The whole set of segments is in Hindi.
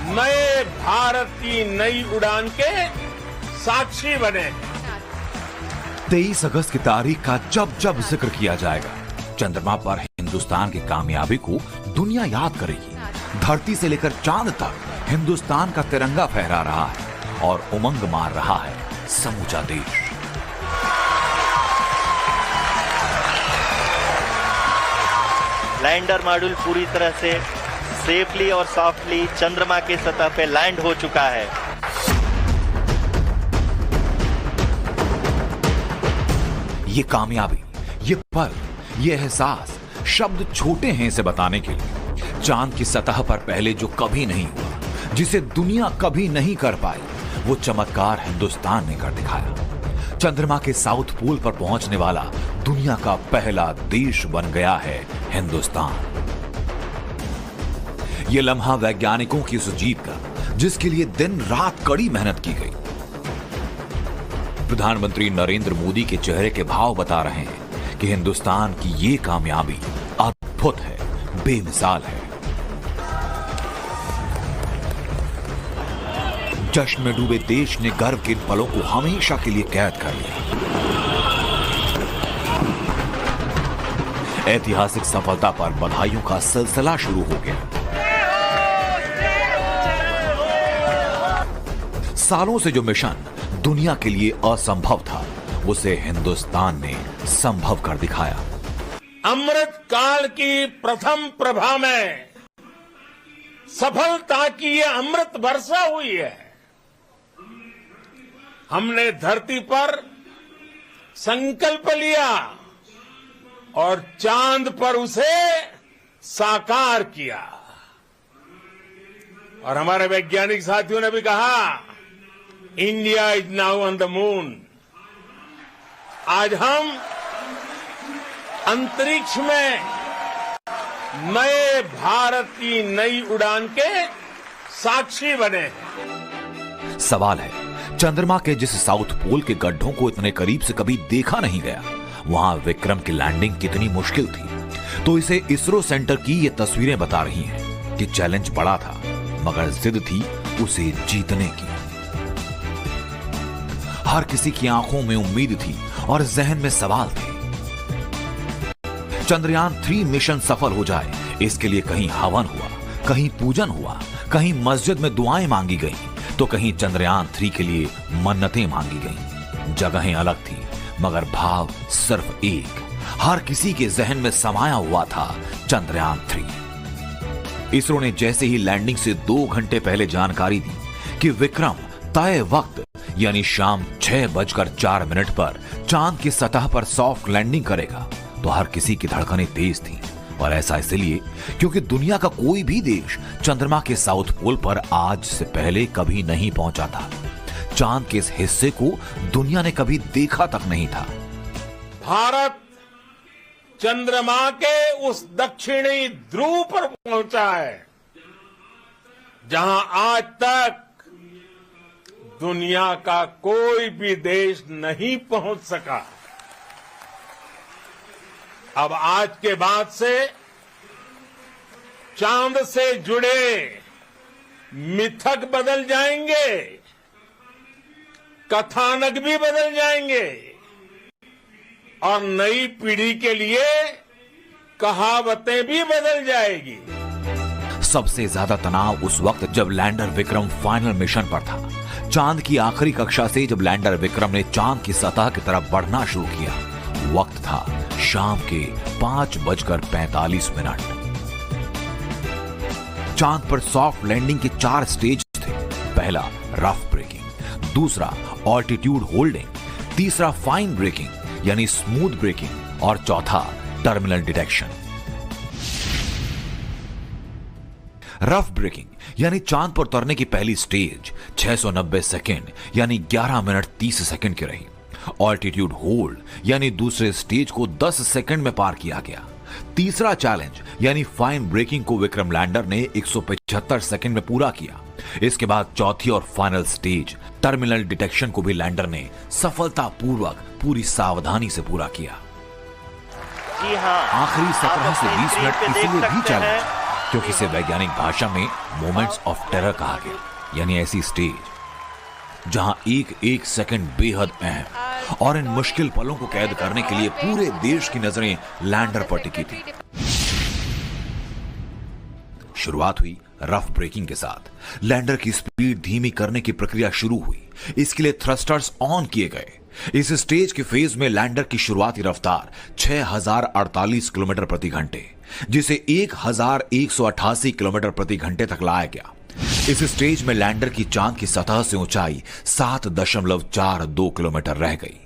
नए भारत की नई उड़ान के साक्षी बने। 23 अगस्त की तारीख का जब जब जिक्र किया जाएगा, चंद्रमा पर हिंदुस्तान की कामयाबी को दुनिया याद करेगी। धरती से लेकर चांद तक हिंदुस्तान का तिरंगा फहरा रहा है और उमंग मार रहा है समूचा देश। लैंडर मॉड्यूल पूरी तरह से सेफली और सॉफ्टली चंद्रमा की सतह पे लैंड हो चुका है। ये कामयाबी, ये पल, ये एहसास शब्द छोटे हैं इसे बताने के लिए। चांद की सतह पर पहले जो कभी नहीं हुआ, जिसे दुनिया कभी नहीं कर पाई, वो चमत्कार हिंदुस्तान ने कर दिखाया। चंद्रमा के साउथ पोल पर पहुंचने वाला दुनिया का पहला देश बन गया है हिंदुस्तान। ये लम्हा वैज्ञानिकों की उस जीत का, जिसके लिए दिन रात कड़ी मेहनत की गई। प्रधानमंत्री नरेंद्र मोदी के चेहरे के भाव बता रहे हैं कि हिंदुस्तान की ये कामयाबी अद्भुत है, बेमिसाल है। जश्न में डूबे देश ने गर्व के पलों को हमेशा के लिए कैद कर लिया। ऐतिहासिक सफलता पर बधाइयों का सिलसिला शुरू हो गया। सालों से जो मिशन दुनिया के लिए असंभव था, उसे हिंदुस्तान ने संभव कर दिखाया। अमृत काल की प्रथम प्रभा में सफलता की ये अमृत वर्षा हुई है। हमने धरती पर संकल्प लिया और चांद पर उसे साकार किया। और हमारे वैज्ञानिक साथियों ने भी कहा, India is now on the moon. आज हम अंतरिक्ष में नए भारत की नई उड़ान के साक्षी बने हैं। सवाल है, चंद्रमा के जिस साउथ पोल के गड्ढों को इतने करीब से कभी देखा नहीं गया, वहां विक्रम की लैंडिंग कितनी मुश्किल थी। तो इसे इसरो सेंटर की ये तस्वीरें बता रही हैं कि चैलेंज बड़ा था, मगर जिद थी उसे जीतने की। हर किसी की आंखों में उम्मीद थी और जहन में सवाल थे। चंद्रयान 3 मिशन सफल हो जाए, इसके लिए कहीं हवन हुआ, कहीं पूजन हुआ, कहीं मस्जिद में दुआएं मांगी गईं, तो कहीं चंद्रयान 3 के लिए मन्नतें मांगी गईं। जगहें अलग थी, मगर भाव सिर्फ एक। हर किसी के जहन में समाया हुआ था चंद्रयान 3। इसरो ने जैसे ही लैंडिंग से 2 घंटे पहले जानकारी दी कि विक्रम तय वक्त यानी शाम 6:04 पर चांद की सतह पर सॉफ्ट लैंडिंग करेगा, तो हर किसी की धड़कनें तेज थीं। और ऐसा इसलिए क्योंकि दुनिया का कोई भी देश चंद्रमा के साउथ पोल पर आज से पहले कभी नहीं पहुंचा था। चांद के इस हिस्से को दुनिया ने कभी देखा तक नहीं था। भारत चंद्रमा के उस दक्षिणी ध्रुव पर पहुंचा है, जहां आज तक दुनिया का कोई भी देश नहीं पहुंच सका। अब आज के बाद से चांद से जुड़े मिथक बदल जाएंगे, कथानक भी बदल जाएंगे और नई पीढ़ी के लिए कहावतें भी बदल जाएगी। सबसे ज्यादा तनाव उस वक्त जब लैंडर विक्रम फाइनल मिशन पर था। चांद की आखिरी कक्षा से जब लैंडर विक्रम ने चांद की सतह की तरफ बढ़ना शुरू किया, वक्त था शाम के 5:45। चांद पर सॉफ्ट लैंडिंग के 4 स्टेज थे। पहला रफ ब्रेकिंग, दूसरा ऑल्टीट्यूड होल्डिंग, तीसरा फाइन ब्रेकिंग यानी स्मूथ ब्रेकिंग और चौथा टर्मिनल डिटेक्शन। रफ ब्रेकिंग यानी चांद पर उतरने की पहली स्टेज 690 सेकेंड यानी 11 मिनट 30 सेकेंड की रही। ऑल्टीट्यूड होल्ड यानी दूसरे स्टेज को 10 सेकेंड में पार किया गया। तीसरा चैलेंज यानी फाइन ब्रेकिंग को विक्रम लैंडर ने 175 सेकेंड में पूरा किया। इसके बाद चौथी और फाइनल स्टेज टर्मिनल डिटेक्शन को भी लैंडर ने सफलतापूर्वक पूरी सावधानी से पूरा किया। जी हाँ, आखिरी 17 से 20 मिनट इसीलिए भी चैलेंज क्योंकि इसे वैज्ञानिक भाषा में मोमेंट्स ऑफ टेरर कहा गया, यानी ऐसी स्टेज जहां एक एक सेकंड बेहद अहम और इन मुश्किल पलों को कैद करने के लिए पूरे देश की नजरें लैंडर पर टिकी थी। शुरुआत हुई रफ ब्रेकिंग के साथ। लैंडर की स्पीड धीमी करने की प्रक्रिया शुरू हुई। इसके लिए थ्रस्टर्स ऑन किए गए। इस स्टेज के फेज में लैंडर की शुरुआती रफ्तार 6048 किलोमीटर प्रति घंटे, जिसे 1188 किलोमीटर प्रति घंटे तक लाया गया। इस स्टेज में लैंडर की चांद की सतह से ऊंचाई 7.42 किलोमीटर रह गई।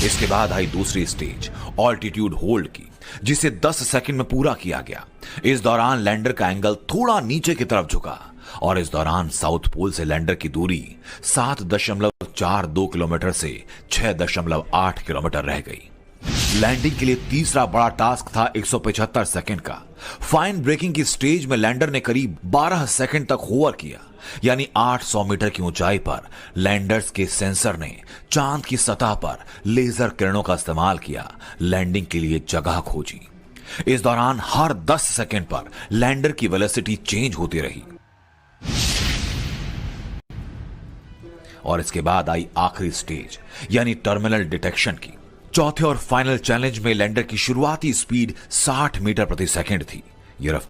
इसके बाद आई दूसरी स्टेज ऑल्टीट्यूड होल्ड की, जिसे 10 सेकंड में पूरा किया गया। इस दौरान लैंडर का एंगल थोड़ा नीचे की तरफ झुका और इस दौरान साउथ पोल से लैंडर की दूरी 7.42 किलोमीटर से 6.8 किलोमीटर रह गई। लैंडिंग के लिए तीसरा बड़ा टास्क था 175 सेकंड का। फाइन ब्रेकिंग की स्टेज में लैंडर ने करीब 12 सेकंड तक होवर किया, यानी 800 मीटर की ऊंचाई पर लैंडर्स के सेंसर ने चांद की सतह पर लेजर किरणों का इस्तेमाल किया, लैंडिंग के लिए जगह खोजी। इस दौरान हर 10 सेकंड पर लैंडर की वेलोसिटी चेंज होती रही। और इसके बाद आई आखिरी स्टेज, यानी टर्मिनल डिटेक्शन की। चौथे और फाइनल चैलेंज में लैंडर की शुरुआती स्पीड 60 मीटर प्रति सेकंड थी। यह